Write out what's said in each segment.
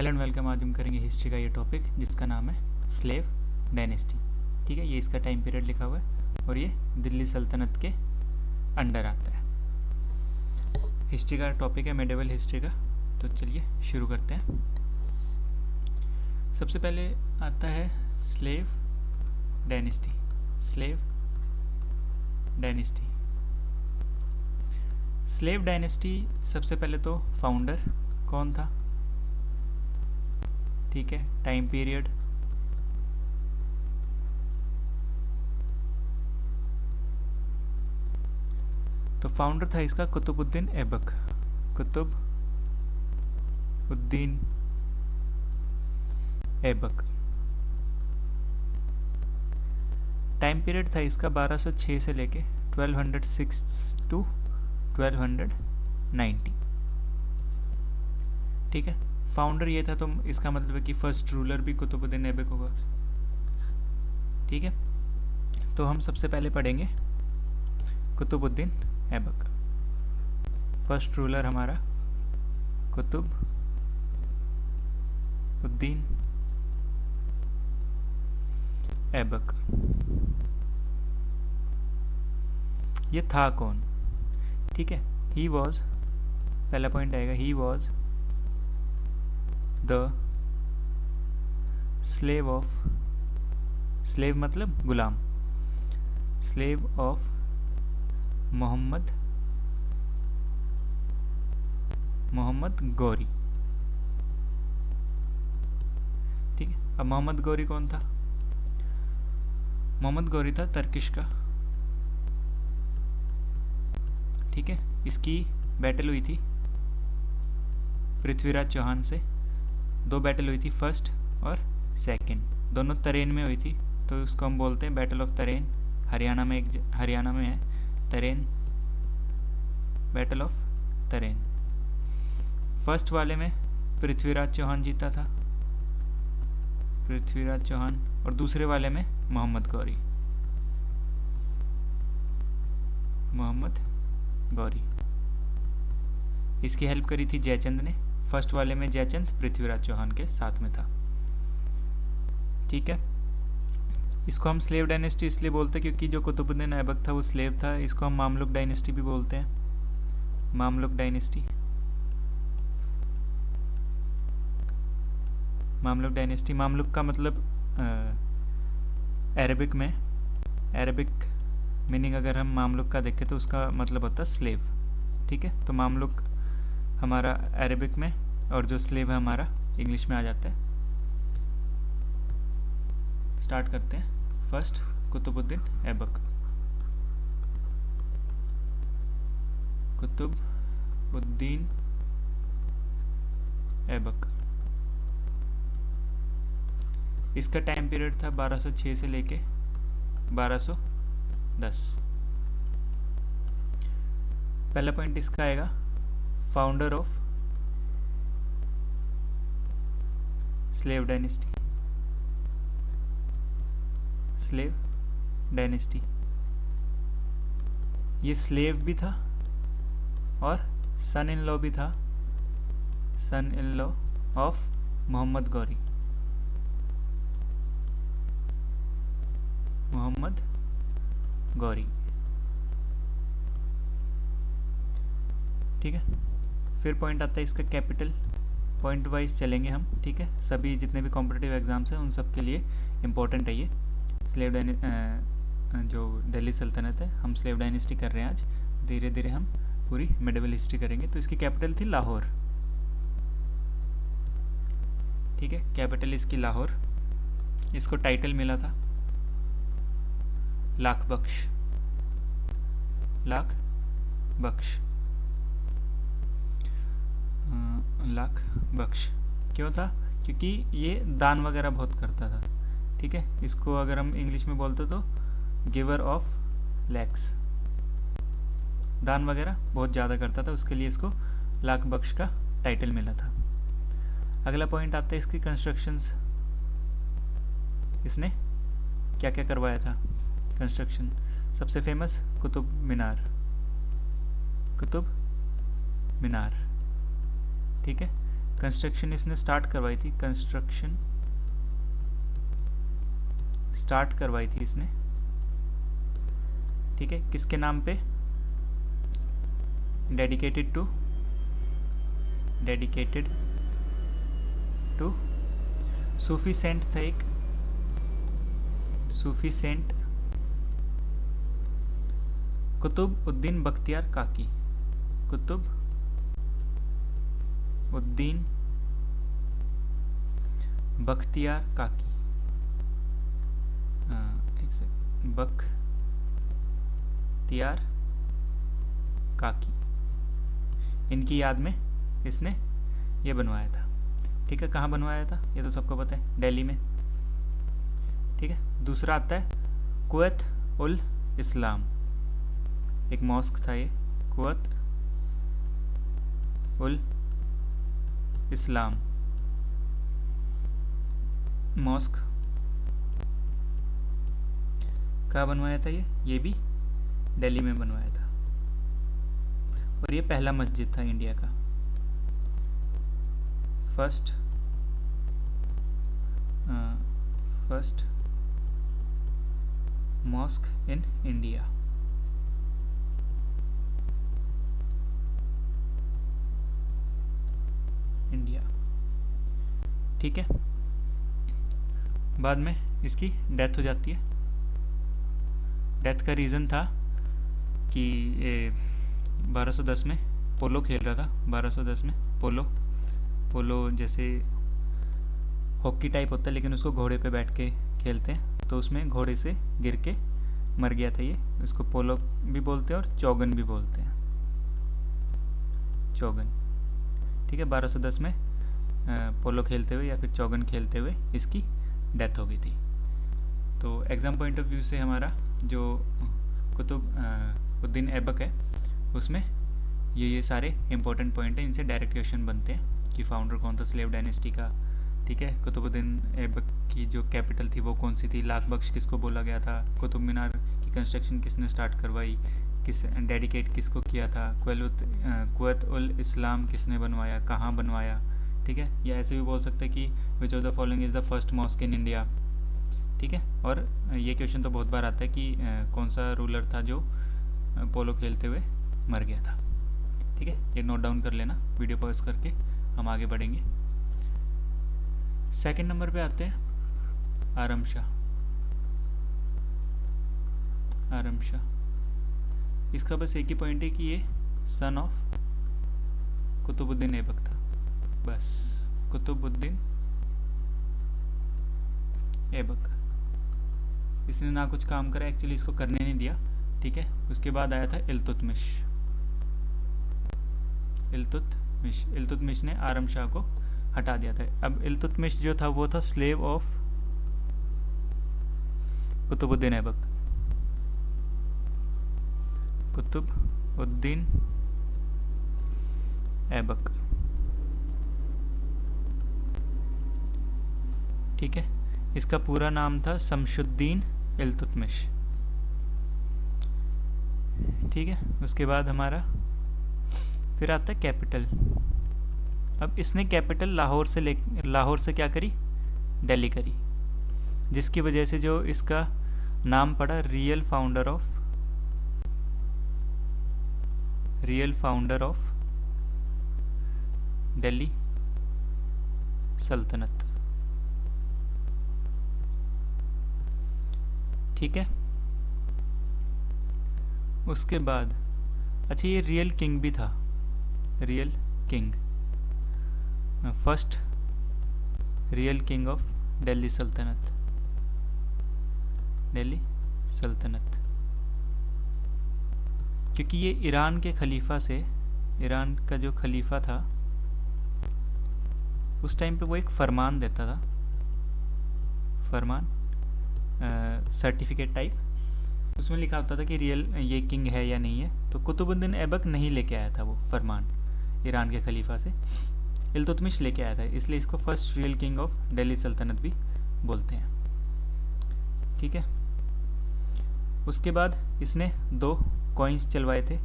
Hello and welcome. आज हम करेंगे हिस्ट्री का ये टॉपिक जिसका नाम है स्लेव डायनेस्टी। ठीक है, ये इसका टाइम पीरियड लिखा हुआ है और ये दिल्ली सल्तनत के अंडर आता है। हिस्ट्री का टॉपिक है मेडिवल हिस्ट्री का, तो चलिए शुरू करते हैं। सबसे पहले आता है slave dynasty. Slave dynasty slave dynasty सबसे पहले तो फाउंडर कौन था, ठीक है, टाइम पीरियड, तो फाउंडर था इसका कुतुबुद्दीन ऐबक। कुतुबुद्दीन ऐबक। टाइम पीरियड था इसका 1206 से लेके 1206 टू 1290। ठीक है, फाउंडर ये था, तो इसका मतलब है कि फर्स्ट रूलर भी कुतुबुद्दीन ऐबक होगा। ठीक है, तो हम सबसे पहले पढ़ेंगे कुतुबुद्दीन ऐबक। फर्स्ट रूलर हमारा कुतुबुद्दीन ऐबक। ये था कौन? ठीक है, ही वॉज, पहला पॉइंट आएगा, he was the slave of, slave मतलब गुलाम, स्लेव ऑफ मोहम्मद गौरी। ठीक है, अब मोहम्मद गौरी कौन था? मोहम्मद गौरी था तर्किश का। ठीक है, इसकी बैटल हुई थी पृथ्वीराज चौहान से। 2 बैटल हुई थी, फर्स्ट और सेकंड, दोनों तरेन में हुई थी, तो उसको हम बोलते हैं बैटल ऑफ तरेन। हरियाणा में है तरेन, बैटल ऑफ तरेन। फर्स्ट वाले में पृथ्वीराज चौहान जीता था, पृथ्वीराज चौहान, और दूसरे वाले में मोहम्मद गौरी। इसकी हेल्प करी थी जयचंद ने। फर्स्ट वाले में जयचंद पृथ्वीराज चौहान के साथ में था। ठीक है, इसको हम स्लेव डायनेस्टी इसलिए बोलते हैं क्योंकि जो कुतुबुद्दीन ऐबक था वो स्लेव था। इसको हम मामलुक डायनेस्टी भी बोलते हैं, मामलुक डायनेस्टी। मामलुक का मतलब अरबिक में, अरबिक मीनिंग अगर हम मामलुक का देखें तो उसका मतलब होता है स्लेव। ठीक है, तो मामलुक हमारा अरबिक में और जो स्लेव है हमारा इंग्लिश में आ जाता है। स्टार्ट करते हैं। फर्स्ट कुतुबुद्दीन ऐबक। कुतुबुद्दीन ऐबक, इसका टाइम पीरियड था 1206 से लेके 1210। पहला पॉइंट इसका आएगा, founder of slave dynasty. Slave dynasty, ये स्लेव भी था और सन इन लॉ भी था, son in law of Mohammad Ghori. ठीक है, फिर पॉइंट आता है इसका कैपिटल। पॉइंट वाइज चलेंगे हम। ठीक है, सभी जितने भी कॉम्पिटिटिव एग्जाम्स हैं उन सब के लिए इम्पोर्टेंट है ये। स्लेव जो दिल्ली सल्तनत है, हम स्लेव डायनेस्टी कर रहे हैं आज। धीरे धीरे हम पूरी मेडिवल हिस्ट्री करेंगे। तो इसकी कैपिटल थी लाहौर। ठीक है, कैपिटल इसकी लाहौर। इसको टाइटल मिला था लाख बख्श। क्यों था? क्योंकि ये दान वगैरह बहुत करता था। ठीक है, इसको अगर हम इंग्लिश में बोलते तो गिवर ऑफ लैक्स, दान वगैरह बहुत ज़्यादा करता था, उसके लिए इसको लाख बख्श का टाइटल मिला था। अगला पॉइंट आता है इसकी कंस्ट्रक्शंस। इसने क्या क्या करवाया था? कंस्ट्रक्शन सबसे फेमस कुतुब मीनार। ठीक है, कंस्ट्रक्शन इसने स्टार्ट करवाई थी, कंस्ट्रक्शन स्टार्ट करवाई थी इसने, ठीक है, किसके नाम पे, डेडिकेटेड टू सूफी सेंट था एक, सूफी सेंट कुतुब उद्दीन बख्तियार काकी, कुतुब उद्दीन बख्तियार काकी, बख्तियार काकी, इनकी याद में इसने ये बनवाया था, ठीक है। कहाँ बनवाया था ये तो सबको पता है, दिल्ली में, ठीक है। दूसरा आता है कुवैत उल इस्लाम, एक मॉस्क था ये, कुवैत उल इस्लाम मॉस्क, कहाँ बनवाया था ये भी दिल्ली में बनवाया था, और ये पहला मस्जिद था इंडिया का, फर्स्ट मॉस्क इन इंडिया, ठीक है। बाद में इसकी डेथ हो जाती है। डेथ का रीज़न था कि 1210 में पोलो खेल रहा था, 1210 में पोलो जैसे हॉकी टाइप होता है लेकिन उसको घोड़े पे बैठ के खेलते हैं, तो उसमें घोड़े से गिर के मर गया था ये, इसको पोलो भी बोलते हैं और चौगन भी बोलते हैं, चौगन, ठीक है। 1210 में पोलो खेलते हुए या फिर चौगन खेलते हुए इसकी डेथ हो गई थी। तो एग्ज़ाम पॉइंट ऑफ व्यू से हमारा जो कुतुब उद्दीन ऐबक है उसमें ये सारे इंपॉर्टेंट पॉइंट हैं, इनसे डायरेक्ट क्वेश्चन बनते हैं कि फाउंडर कौन था स्लेव डायनेस्टी का, ठीक है। कुतुबुद्दीन ऐबक की जो कैपिटल थी वो कौन सी थी, लाख बख्श किसको बोला गया था, कुतुब मीनार की कंस्ट्रक्शन किसने स्टार्ट करवाई, किस डेडिकेट किसको किया था, कुवैत उल इस्लाम किसने बनवाया, कहाँ बनवाया, ठीक है। या ऐसे भी बोल सकते हैं कि which of the following is the first mosque in India, ठीक है। और ये क्वेश्चन तो बहुत बार आता है कि कौन सा रूलर था जो पोलो खेलते हुए मर गया था, ठीक है। ये नोट डाउन कर लेना, वीडियो पॉज करके हम आगे बढ़ेंगे। सेकंड नंबर पे आते हैं आरम शाह। इसका बस एक ही पॉइंट है कि ये सन ऑफ कुतुबुद्दीन ऐबक था, बस कुतुबुद्दीन ऐबक। इसने ना कुछ काम करा, एक्चुअली इसको करने नहीं दिया, ठीक है। उसके बाद आया था इल्तुतमिश ने आरम शाह को हटा दिया था। अब इल्तुतमिश जो था वो था स्लेव ऑफ कुतुबुद्दीन ऐबक, कुतुबुद्दीन ऐबक, ठीक है। इसका पूरा नाम था शमशुद्दीन इल्तुतमिश, ठीक है। उसके बाद हमारा फिर आता है कैपिटल। अब इसने कैपिटल लाहौर से क्या करी, दिल्ली करी, जिसकी वजह से जो इसका नाम पड़ा रियल फाउंडर ऑफ दिल्ली सल्तनत, ठीक है। उसके बाद अच्छा ये रियल किंग भी था, real king, first real king of Delhi सल्तनत, क्योंकि ये ईरान के खलीफा से, ईरान का जो खलीफा था उस टाइम पे वो एक फरमान देता था, फरमान सर्टिफिकेट टाइप, उसमें लिखा होता था कि रियल ये किंग है या नहीं है। तो कुतुबुद्दीन ऐबक नहीं लेके आया था वो फरमान ईरान के खलीफा से, इल्तुतमिश लेके आया था, इसलिए इसको first real king of Delhi सल्तनत भी बोलते हैं, ठीक है। उसके बाद इसने 2 कॉइन्स चलवाए थे,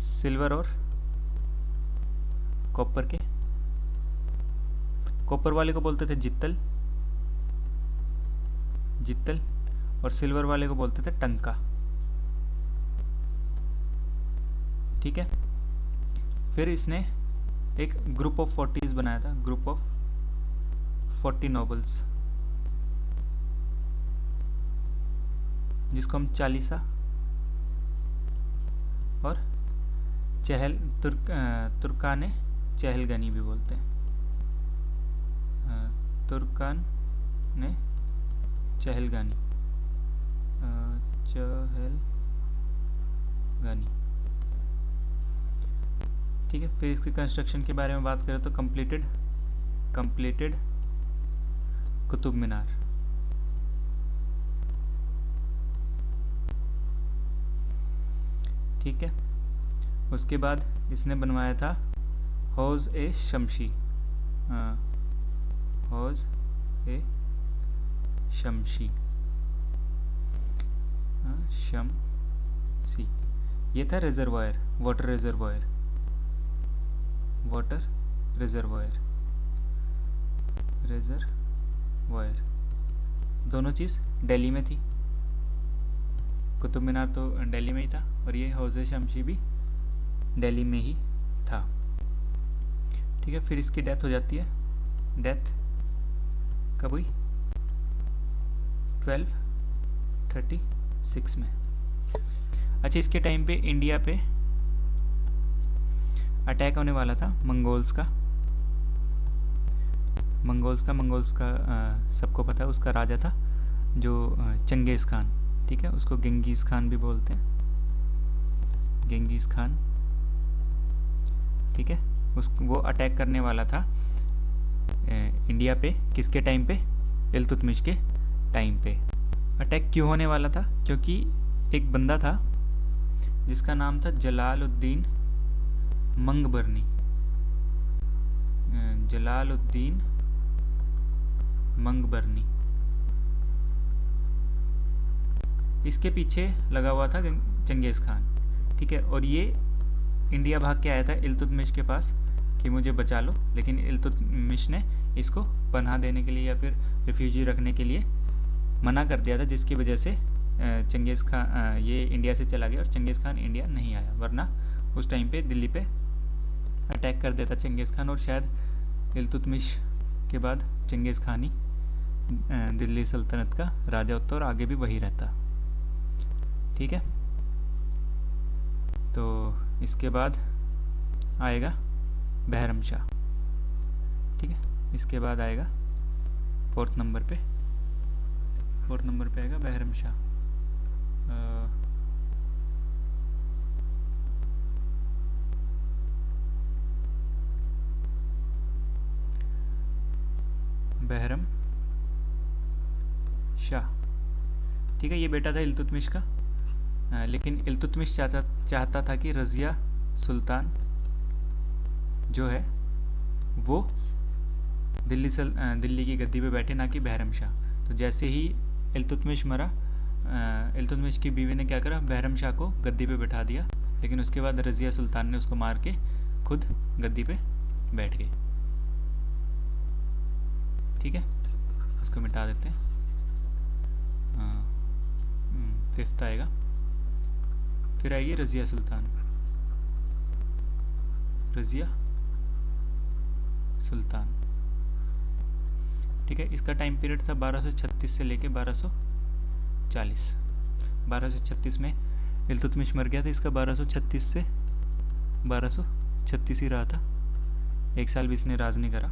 सिल्वर और कॉपर के, कॉपर वाले को बोलते थे जित्तल, जित्तल, और सिल्वर वाले को बोलते थे टंका। ठीक है। फिर इसने एक ग्रुप ऑफ 40s बनाया था, ग्रुप ऑफ 40 नोबल्स, जिसको हम चालीसा और तुर्कान चहलगनी भी बोलते हैं। तुर्कान ने चहलगानी, चहलगानी। ठीक है। फिर इसके कंस्ट्रक्शन के बारे में बात करें तो कंप्लीटेड कुतुब मीनार, ठीक है। उसके बाद इसने बनवाया था हौज ए शमशी, हौज ए शमशी, शमसी। ये था reservoir, water reservoir, water reservoir, reservoir. दोनों चीज़ दिल्ली में थी। कुतुब मीनार तो दिल्ली में ही था और ये हौज़े शमशी भी दिल्ली में ही था। ठीक है। फिर इसकी डेथ हो जाती है। डेथ कब हुई? 1236 में। अच्छा, इसके टाइम पे इंडिया पे अटैक होने वाला था मंगोल्स का। मंगोल्स का सबको पता है, उसका राजा था जो चंगेज़ खान। ठीक है। उसको गेंगीज़ खान भी बोलते हैं, गेंगीज़ खान। ठीक है। वो अटैक करने वाला था इंडिया पे। किसके टाइम पे? इल्तुतमिश के टाइम पे। अटैक क्यों होने वाला था? क्योंकि एक बंदा था जिसका नाम था जलालुद्दीन मंगबरनी, जलालुद्दीन मंगबरनी। इसके पीछे लगा हुआ था चंगेज़ खान। ठीक है। और ये इंडिया भाग के आया था इल्तुतमिश के पास कि मुझे बचा लो, लेकिन इल्तुतमिश ने इसको पनाह देने के लिए या फिर रिफ्यूजी रखने के लिए मना कर दिया था, जिसकी वजह से चंगेज़ खान ये इंडिया से चला गया और चंगेज़ खान इंडिया नहीं आया। वरना उस टाइम पे दिल्ली पे अटैक कर देता चंगेज़ खान और शायद इल्तुतमिश के बाद चंगेज़ खान ही दिल्ली सल्तनत का राजा होता और आगे भी वही रहता। ठीक है। तो इसके बाद आएगा बहरम शाह। ठीक है। इसके बाद आएगा फोर्थ नंबर पे आएगा बहरम शाह। बहरम शाह। ठीक है। ये बेटा था इल्तुतमिश का, लेकिन इल्तुतमिश चाहता था कि रज़िया सुल्तान जो है वो दिल्ली की गद्दी पे बैठे, ना कि बहरम शाह। तो जैसे ही इल्तुतमिश मरा, इल्तुतमिश की बीवी ने क्या करा? बहरम शाह को गद्दी पे बैठा दिया, लेकिन उसके बाद रज़िया सुल्तान ने उसको मार के खुद गद्दी पे बैठ गई। ठीक है। इसको मिटा देते हैं। फिफ्थ आएगा। फिर आएगी रज़िया सुल्तान, रज़िया सुल्तान। ठीक है। इसका टाइम पीरियड था 1236 से लेके 1240। 1236 में इल्तुतमिश मर गया था। इसका 1236 से 1236 ही रहा था, एक साल भी इसने राज नहीं करा।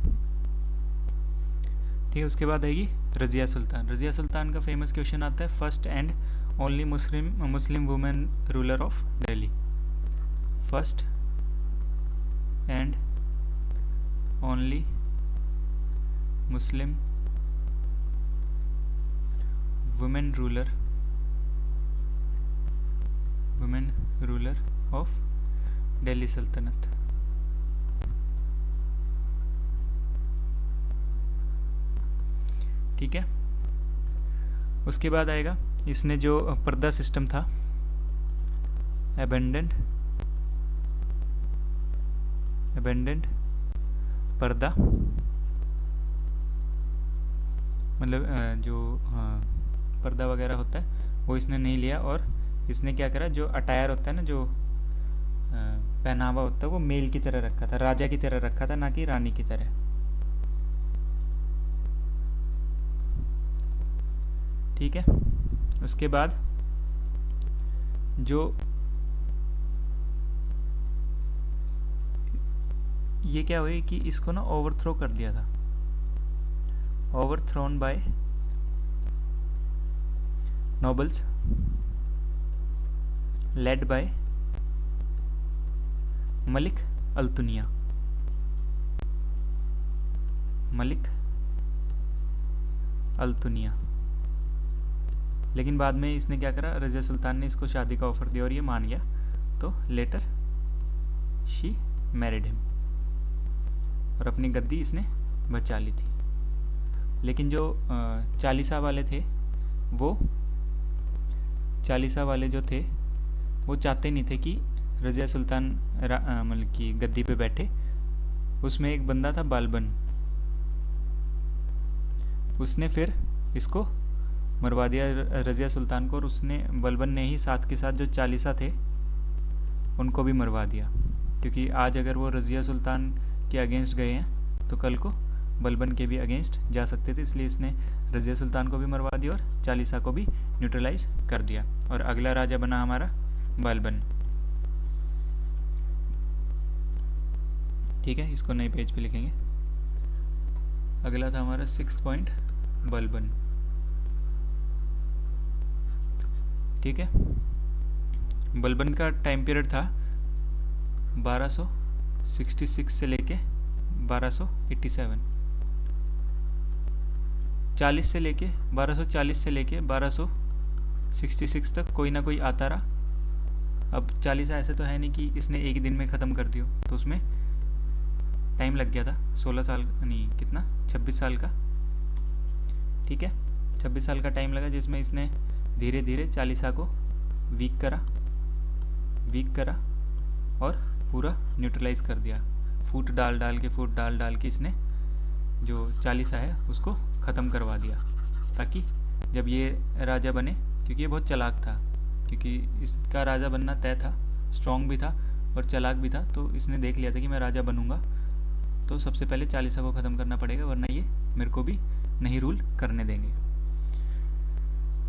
ठीक है। उसके बाद आएगी रज़िया सुल्तान। रज़िया सुल्तान का फेमस क्वेश्चन आता है, first and only Muslim women ruler of Delhi. First and only Muslim women ruler of Delhi सल्तनत। ठीक है। उसके बाद आएगा, इसने जो पर्दा सिस्टम था, अबेंडेंट पर्दा मतलब जो पर्दा वगैरह होता है वो इसने नहीं लिया, और इसने क्या करा, जो अटायर होता है ना, जो पहनावा होता है वो मेल की तरह रखा था, राजा की तरह रखा था, ना कि रानी की तरह। ठीक है। उसके बाद जो ये क्या हुई कि इसको ना ओवरथ्रो कर दिया था, overthrown by nobles led by Malik Altunia. Malik Altunia. लेकिन बाद में इसने क्या करा, रजिया सुल्तान ने इसको शादी का ऑफर दिया और ये मान गया, तो लेटर शी मैरिड हिम, और अपनी गद्दी इसने बचा ली थी। लेकिन जो चालीसा वाले थे, वो चालीसा वाले जो थे वो चाहते नहीं थे कि रजिया सुल्तान मतलब कि गद्दी पे बैठे। उसमें एक बंदा था बालबन, उसने फिर इसको मरवा दिया रजिया सुल्तान को, और उसने बलबन ने ही साथ के साथ जो चालीसा थे उनको भी मरवा दिया, क्योंकि आज अगर वो रजिया सुल्तान के अगेंस्ट गए हैं तो कल को बलबन के भी अगेंस्ट जा सकते थे, इसलिए इसने रजिया सुल्तान को भी मरवा दिया और चालीसा को भी न्यूट्रलाइज कर दिया, और अगला राजा बना हमारा बलबन। ठीक है, इसको नए पेज पे लिखेंगे। अगला था हमारा 6 पॉइंट बलबन। ठीक है, बलबन का टाइम पीरियड था 1266 से लेके 1287, 40 से लेके 1240 से लेके 1266 तक कोई ना कोई आता रहा। अब 40 ऐसे तो है नहीं कि इसने एक ही दिन में ख़त्म कर दियो, तो उसमें टाइम लग गया था 16 साल, नहीं कितना, 26 साल का। ठीक है, 26 साल का टाइम लगा, जिसमें इसने धीरे धीरे चालीसा को वीक करा और पूरा न्यूट्रलाइज कर दिया। फूट डाल डाल के इसने जो चालीसा है उसको ख़त्म करवा दिया, ताकि जब ये राजा बने, क्योंकि ये बहुत चालाक था, क्योंकि इसका राजा बनना तय था, स्ट्रॉन्ग भी था और चालाक भी था, तो इसने देख लिया था कि मैं राजा बनूंगा तो सबसे पहले चालीसा को ख़त्म करना पड़ेगा, वरना ये मेरे को भी नहीं रूल करने देंगे।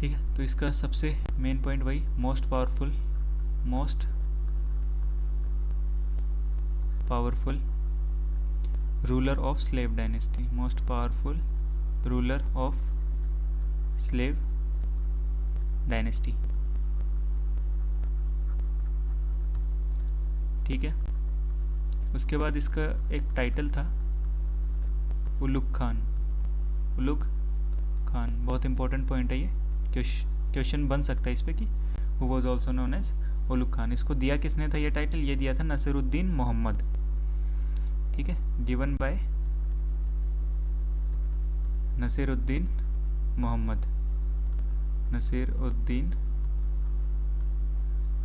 ठीक है, तो इसका सबसे मेन पॉइंट वही, most powerful ruler of slave dynasty, most powerful ruler of slave dynasty. ठीक है, उसके बाद इसका एक टाइटल था उलुग खान। बहुत इंपॉर्टेंट पॉइंट है ये, क्वेश्चन बन सकता है इस पे कि who was also known as Ulugh Khan. इसको दिया किसने था ये टाइटल? ये दिया था नसीरुद्दीन मोहम्मद। ठीक है, गिवन बाय नसीरुद्दीन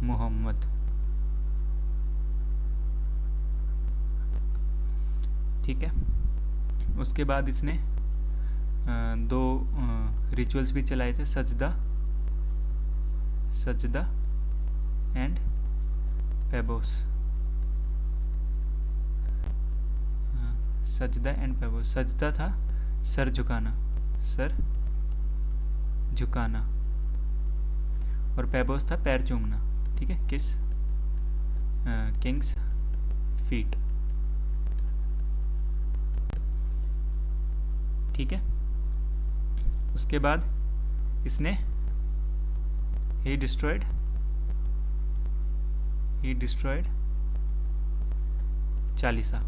मोहम्मद। ठीक है, उसके बाद इसने दो रिचुअल्स भी चलाए थे, सजदा एंड पेबोस। सजदा था सर झुकाना, और पेबोस था पैर चूमना। ठीक है, किस किंग्स फीट। ठीक है, उसके बाद इसने he destroyed चालीसा।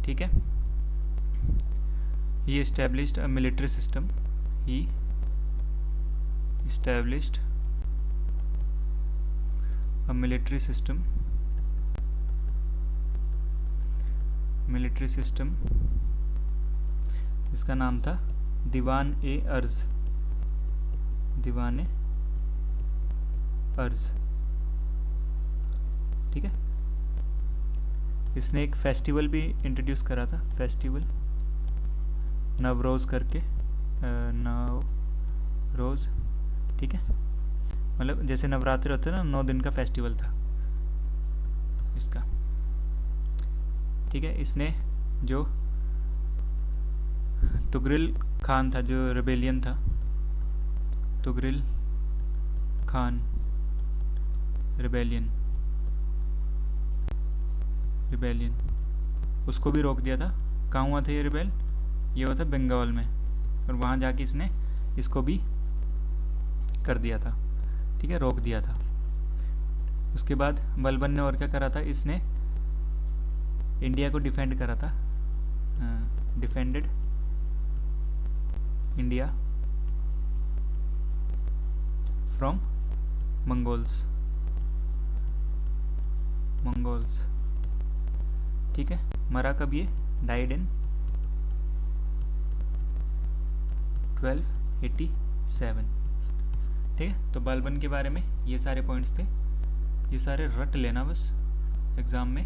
ठीक है, he established a military system, military system. इसका नाम था दीवान ए अर्ज। ठीक है, इसने एक फेस्टिवल भी इंट्रोड्यूस करा था, फेस्टिवल नवरोज़ करके, नवरोज़, ठीक है, मतलब जैसे नवरात्रि होते हैं ना, 9 दिन का फेस्टिवल था इसका, ठीक है। इसने जो तुगरिल खान था, जो रिबेलियन था, तुगरिल खान रिबेलियन उसको भी रोक दिया था। कहाँ हुआ था ये रिबेल? ये हुआ था बंगाल में, और वहाँ जाके इसने इसको भी कर दिया था, ठीक है, रोक दिया था। उसके बाद बलबन ने और क्या करा था, इसने इंडिया को डिफेंड करा था, डिफेंडेड इंडिया फ्रॉम मंगोल्स, ठीक है। मरा कब ये? डाइड इन 1287, ठीक है। तो बलबन के बारे में ये सारे पॉइंट्स थे, ये सारे रट लेना बस, एग्ज़ाम में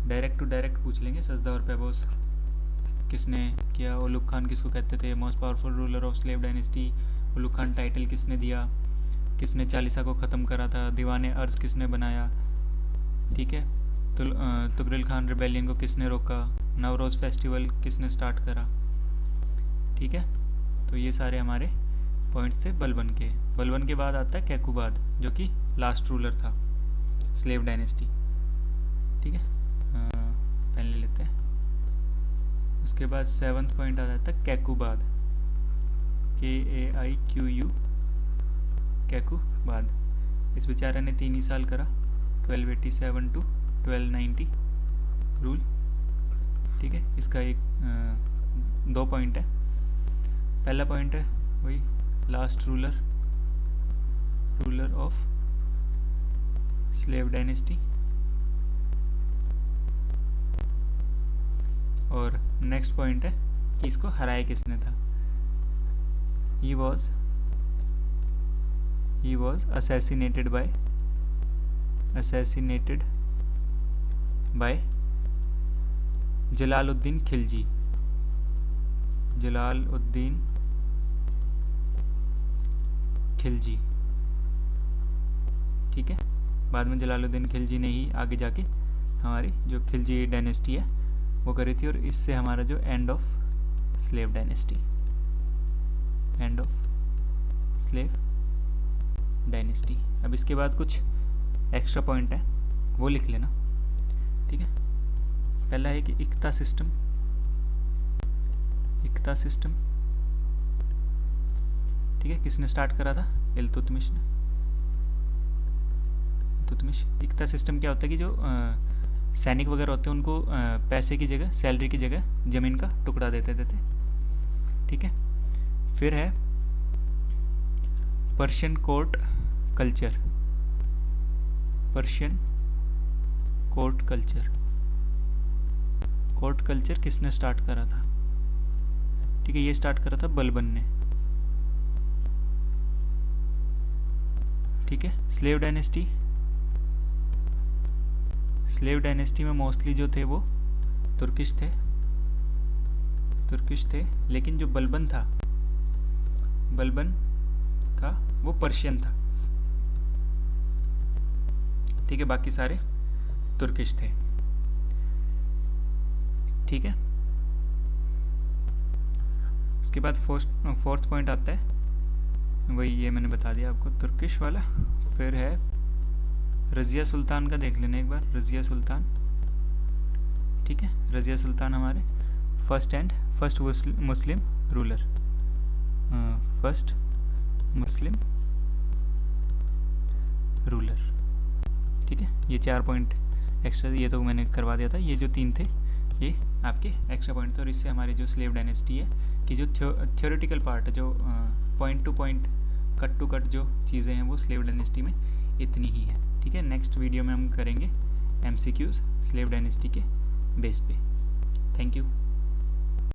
डायरेक्ट टू डायरेक्ट पूछ लेंगे। सजदा और पैबोस किसने किया? उलुग खान किसको कहते थे? Most powerful ruler of slave dynasty, Ulugh Khan title किसने दिया? किसने चालीसा को ख़त्म करा था? दीवाने अर्ज किसने बनाया? ठीक है। तुगरिल खान रिबेलियन को किसने रोका? नवरोज़ फेस्टिवल किसने स्टार्ट करा? ठीक है। तो ये सारे हमारे पॉइंट्स थे बलबन के। बलबन के बाद आता है कैकुबाद, जो कि लास्ट रूलर था स्लेव डायनेस्टी, ठीक है, पहले लेते हैं। उसके बाद 7th पॉइंट आ जाता है कैकुबाद, KAIQU, कैकुबाद। इस बेचारे ने 3 ही साल करा, 1287 to 1290 रूल, ठीक है। इसका एक 2 पॉइंट है। पहला पॉइंट है वही last ruler of slave dynasty, और नेक्स्ट पॉइंट है कि इसको हराया किसने था। He was assassinated by Jalaluddin Khilji, ठीक है। बाद में जलालुद्दीन खिलजी ने ही आगे जाके हमारी जो खिलजी डायनेस्टी है वो करी थी, और इससे हमारा जो एंड ऑफ स्लेव डायनेस्टी। अब इसके बाद कुछ एक्स्ट्रा पॉइंट है, वो लिख लेना, ठीक है। पहला है कि इक्ता सिस्टम, ठीक है, किसने स्टार्ट करा था? इल्तुतमिश ने। इक्ता सिस्टम क्या होता है कि जो सैनिक वगैरह होते हैं उनको पैसे की जगह, सैलरी की जगह ज़मीन का टुकड़ा देते, ठीक है। फिर है पर्शियन कोर्ट कल्चर किसने स्टार्ट करा था? ठीक है, ये स्टार्ट करा था बलबन ने, ठीक है। स्लेव डायनेस्टी में मोस्टली जो थे वो तुर्किश थे, लेकिन जो बलबन था वो पर्शियन था, ठीक है। बाकी सारे तुर्किश थे, ठीक है। उसके बाद फोर्थ पॉइंट आता है, वही ये मैंने बता दिया आपको, तुर्किश वाला। फिर है रज़िया सुल्तान का, देख लेना एक बार, रज़िया सुल्तान, ठीक है। रज़िया सुल्तान हमारे फर्स्ट मुस्लिम रूलर, ठीक है। ये 4 पॉइंट एक्स्ट्रा, ये तो मैंने करवा दिया था। ये जो 3 थे ये आपके एक्स्ट्रा पॉइंट थे, और इससे हमारी जो स्लेव डायनेस्टी है कि जो थ्योरेटिकल पार्ट है, जो point to point, cut to cut जो चीज़ें हैं वो स्लेव डायनेस्टी में इतनी ही है, ठीक है। नेक्स्ट वीडियो में हम करेंगे MCQs स्लेव डायनेस्टी के बेस पे। Thank you.